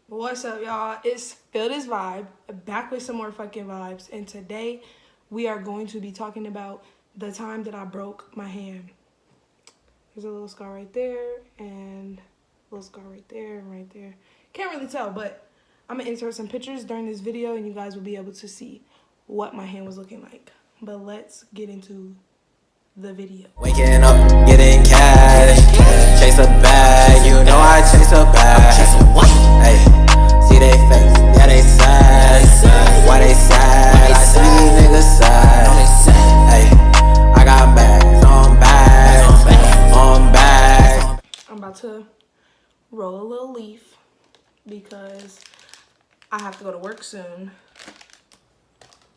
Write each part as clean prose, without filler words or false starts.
What's up, y'all? It's Feel This Vibe, back with some more fucking vibes. And today, we are going to be talking about the time that I broke my hand. There's a little scar right there, and a little scar right there, and right there. Can't really tell, but I'm going to insert some pictures during this video, and you guys will be able to see what my hand was looking like. But let's get into the video. Waking up, getting cash, chase a bag, you know I chase a bag. Hey, see they face, yeah they sad. Why they sad? I see these niggas sad. Hey, I got bags on bags, on bags. I'm about to roll a little leaf because I have to go to work soon.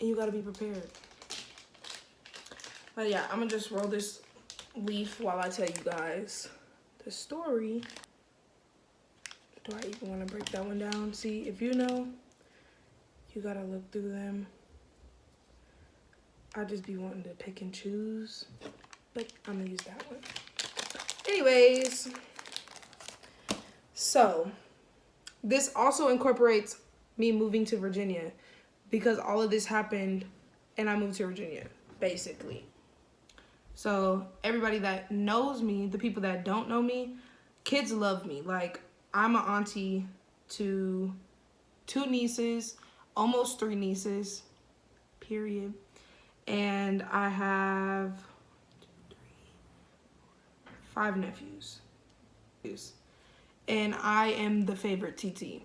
And you gotta be prepared. But yeah, I'm gonna just roll this leaf while I tell you guys the story. Do I even wanna break that one down? See, if you know, you gotta look through them. I just be wanting to pick and choose, but I'm gonna use that one. Anyways, so this also incorporates me moving to Virginia because all of this happened and I moved to Virginia, basically. So everybody that knows me, the people that don't know me, kids love me. Like, I'm an auntie to 2 nieces, almost 3 nieces, period. And I have 5 nephews. And I am the favorite TT.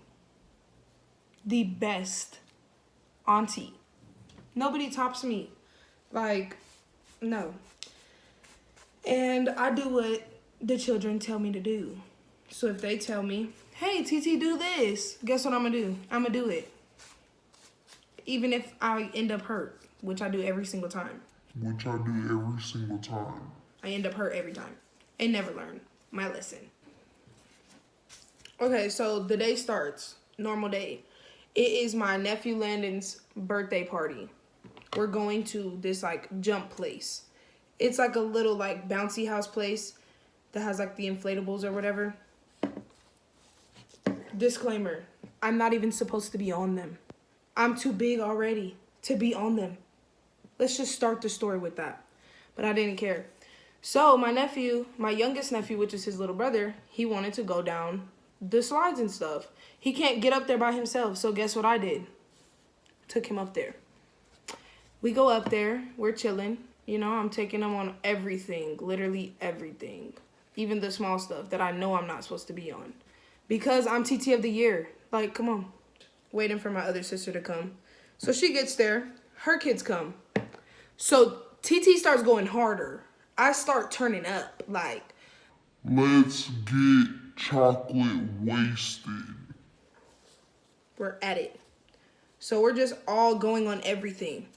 The best auntie. Nobody tops me. Like, no. And I do what the children tell me to do. So if they tell me, hey, TT, do this, guess what I'm going to do? I'm going to do it. Even if I end up hurt, which I do every single time. I end up hurt every time and never learn my lesson. Okay, so the day starts. Normal day. It is my nephew Landon's birthday party. We're going to this, like, jump place. It's like a little, like, bouncy house place that has, like, the inflatables or whatever. Disclaimer, I'm not even supposed to be on them. I'm too big already to be on them. Let's just start the story with that. But I didn't care. So my nephew, my youngest nephew, which is his little brother, he wanted to go down the slides and stuff. He can't get up there by himself, so guess what I did? Took him up there. We go up there, we're chilling. You know, I'm taking him on everything, literally everything. Even the small stuff that I know I'm not supposed to be on. Because I'm TT of the year. Like, come on. Waiting for my other sister to come. So she gets there, her kids come. So TT starts going harder. I start turning up, like, let's get chocolate wasted. We're at it. So we're just all going on everything.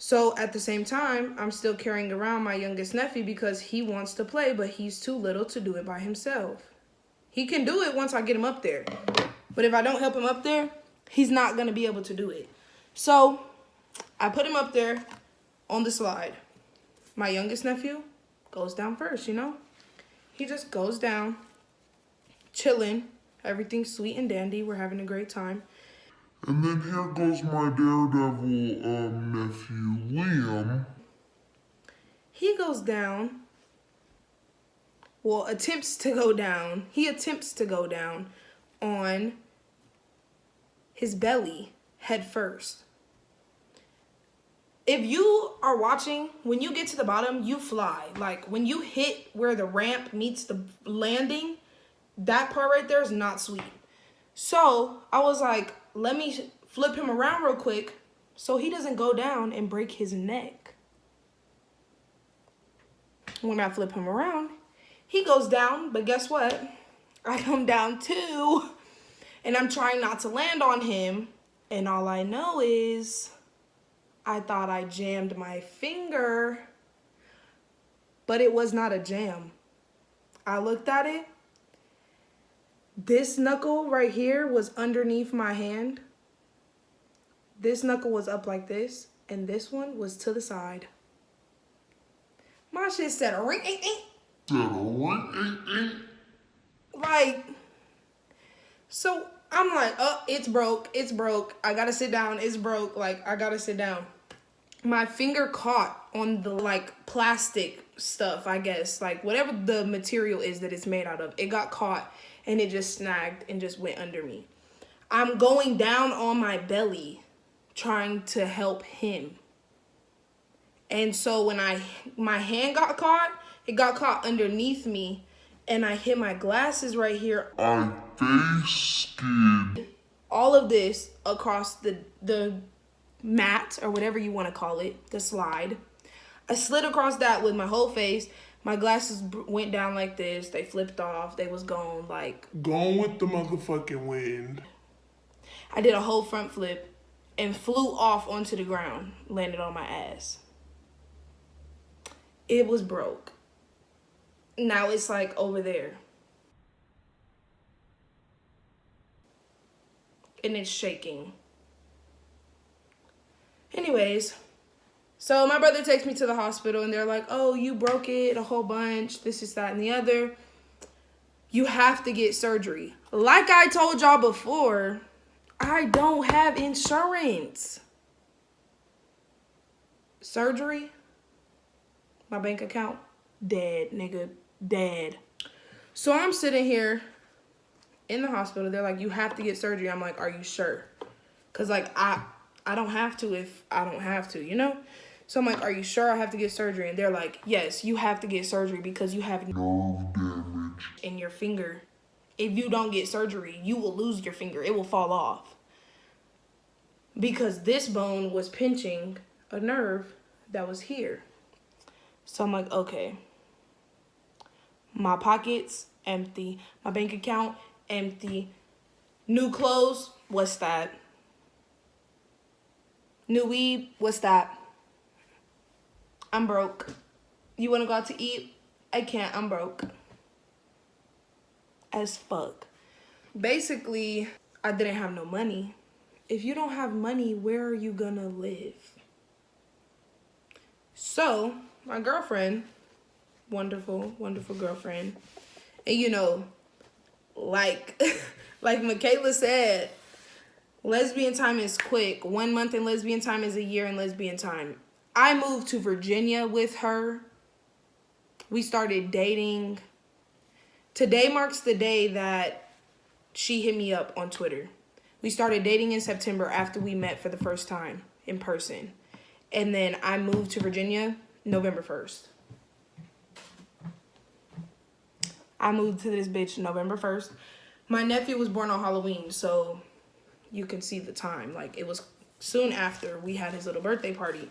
So at the same time, I'm still carrying around my youngest nephew because he wants to play, but he's too little to do it by himself. He can do it once I get him up there. But if I don't help him up there, he's not going to be able to do it. So I put him up there on the slide. My youngest nephew goes down first, you know. He just goes down, chilling. Everything's sweet and dandy. We're having a great time. And then here goes my daredevil nephew, Liam. He goes down. Well, attempts to go down. He attempts to go down on his belly head first. If you are watching, when you get to the bottom, you fly. Like, when you hit where the ramp meets the landing, that part right there is not sweet. So I was like, let me flip him around real quick so he doesn't go down and break his neck. When I flip him around, he goes down, but guess what? I come down too, and I'm trying not to land on him, and all I know is I thought I jammed my finger, but it was not a jam. I looked at it. This knuckle right here was underneath my hand. This knuckle was up like this, and this one was to the side. My shit said ring, Like, so I'm like, oh, it's broke. It's broke. I gotta sit down. It's broke. Like, I gotta sit down. My finger caught on the, like, plastic stuff, I guess. Like, whatever the material is that it's made out of. It got caught, and it just snagged and just went under me. I'm going down on my belly trying to help him. And so when my hand got caught, it got caught underneath me, and I hit my glasses right here. I face skid. All of this across the mat, or whatever you want to call it, the slide. I slid across that with my whole face. My glasses went down like this. They flipped off. They was gone. Like, Gone with the motherfucking wind. I did a whole front flip and flew off onto the ground, landed on my ass. It was broke. Now it's like over there. And it's shaking. Anyways, so my brother takes me to the hospital and they're like, oh, you broke it a whole bunch. This is that and the other. You have to get surgery. Like I told y'all before, I don't have insurance. Surgery? My bank account? Dead, nigga. Dead. So I'm sitting here in the hospital. They're like, you have to get surgery. I'm like, are you sure? Because, like, I don't have to if I don't have to, you know? So I'm like, are you sure I have to get surgery? And they're like, yes, you have to get surgery because you have Nerve damage. in your finger. If you don't get surgery, you will lose your finger. It will fall off. Because this bone was pinching a nerve that was here. So I'm like, okay. My pockets, empty. My bank account, empty. New clothes, what's that? New weed, what's that? I'm broke. You wanna go out to eat? I can't, I'm broke. As fuck. Basically, I didn't have no money. If you don't have money, where are you gonna live? So, my girlfriend, wonderful, wonderful girlfriend, and you know, like Michaela said, lesbian time is quick. 1 month in lesbian time is a year in lesbian time. I moved to Virginia with her. We started dating. Today marks the day that she hit me up on Twitter. We started dating in September after we met for the first time in person. And then I moved to Virginia November 1st. I moved to this bitch November 1st. My nephew was born on Halloween, so you can see the time. Like, it was soon after we had his little birthday party.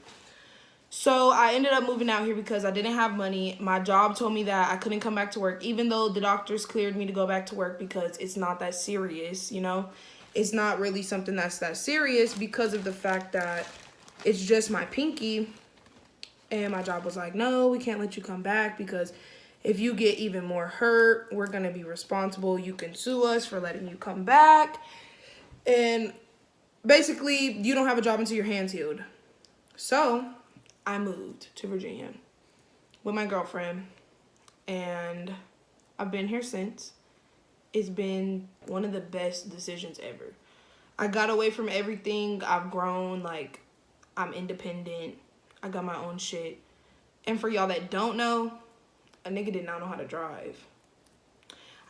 So I ended up moving out here because I didn't have money. My job told me that I couldn't come back to work, even though the doctors cleared me to go back to work because it's not that serious, you know? It's not really something that's that serious because of the fact that it's just my pinky. And my job was like, no, we can't let you come back because if you get even more hurt, we're going to be responsible. You can sue us for letting you come back. And basically, you don't have a job until your hand's healed. So I moved to Virginia with my girlfriend, and I've been here since. It's been one of the best decisions ever. I got away from everything. I've grown. Like, I'm independent. I got my own shit. And for y'all that don't know, a nigga did not know how to drive.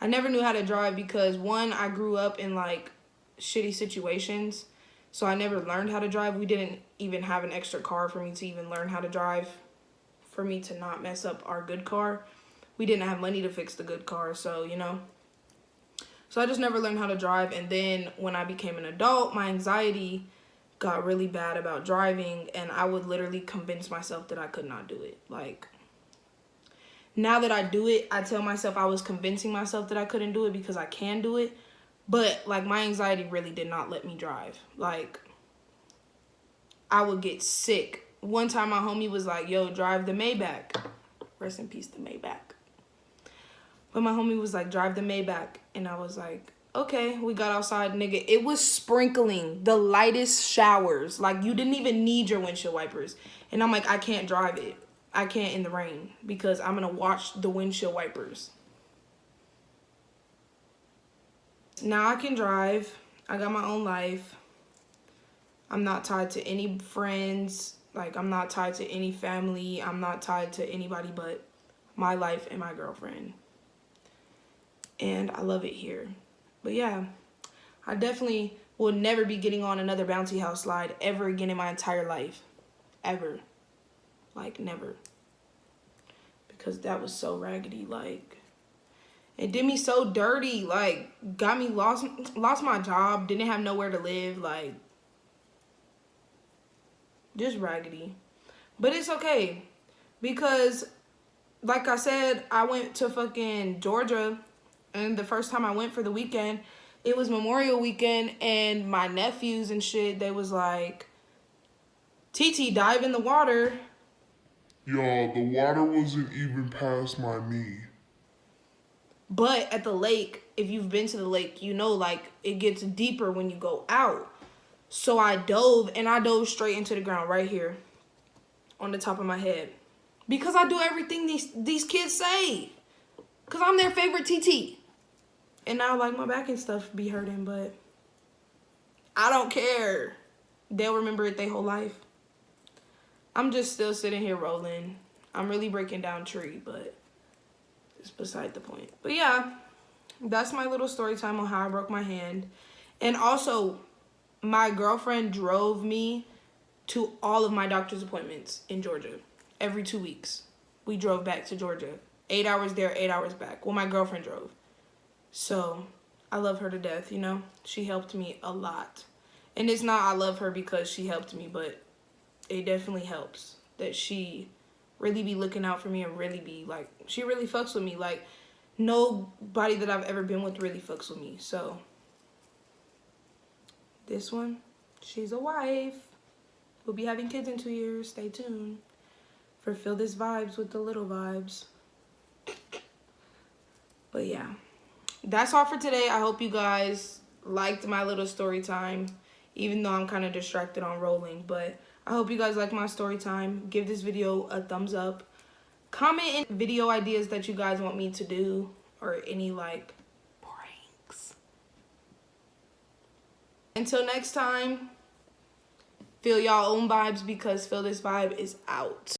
I never knew how to drive because, one, I grew up in, like, shitty situations. So I never learned how to drive. We didn't even have an extra car for me to even learn how to drive, for me to not mess up our good car. We didn't have money to fix the good car, so, you know. So I just never learned how to drive. And then when I became an adult, my anxiety got really bad about driving, and I would literally convince myself that I could not do it. Like, now that I do it, I tell myself I was convincing myself that I couldn't do it because I can do it. But, like, my anxiety really did not let me drive. Like, I would get sick. One time my homie was like, yo, drive the Maybach. Rest in peace, the Maybach. But my homie was like, drive the Maybach. And I was like, okay. We got outside, nigga. It was sprinkling the lightest showers. Like, you didn't even need your windshield wipers. And I'm like, I can't drive it. I can't in the rain because I'm going to watch the windshield wipers. Now I can drive. I got my own life. I'm not tied to any friends. Like, I'm not tied to any family. I'm not tied to anybody but my life and my girlfriend. And I love it here. But yeah, I definitely will never be getting on another bouncy house slide ever again in my entire life. Ever. Like, never. Because that was so raggedy. Like, it did me so dirty. Like, got me lost my job. Didn't have nowhere to live. Like, just raggedy. But it's okay. Because, like I said, I went to fucking Georgia. And the first time I went for the weekend, it was Memorial Weekend. And my nephews and shit, they was like, TT, dive in the water. Y'all, the water wasn't even past my knee. But at the lake, if you've been to the lake, you know, like, it gets deeper when you go out. So I dove, and I dove straight into the ground right here on the top of my head. Because I do everything these kids say. Because I'm their favorite TT. And now, like, my back and stuff be hurting, but I don't care. They'll remember it their whole life. I'm just still sitting here rolling. I'm really breaking down tree, but it's beside the point. But yeah, that's my little story time on how I broke my hand. And also, my girlfriend drove me to all of my doctor's appointments in Georgia. Every 2 weeks, we drove back to Georgia. 8 hours there, 8 hours back. Well, my girlfriend drove. So, I love her to death, you know? She helped me a lot. And it's not I love her because she helped me, but it definitely helps that she really be looking out for me and really be, like, she really fucks with me. Like, nobody that I've ever been with really fucks with me. So, this one, she's a wife. We'll be having kids in 2 years. Stay tuned for Feel This Vibes with the little vibes. But yeah, that's all for today. I hope you guys liked my little story time, even though I'm kind of distracted on rolling. But I hope you guys like my story time. Give this video a thumbs up. Comment in video ideas that you guys want me to do, or any, like, pranks. Until next time, feel y'all own vibes, because Feel This Vibe is out.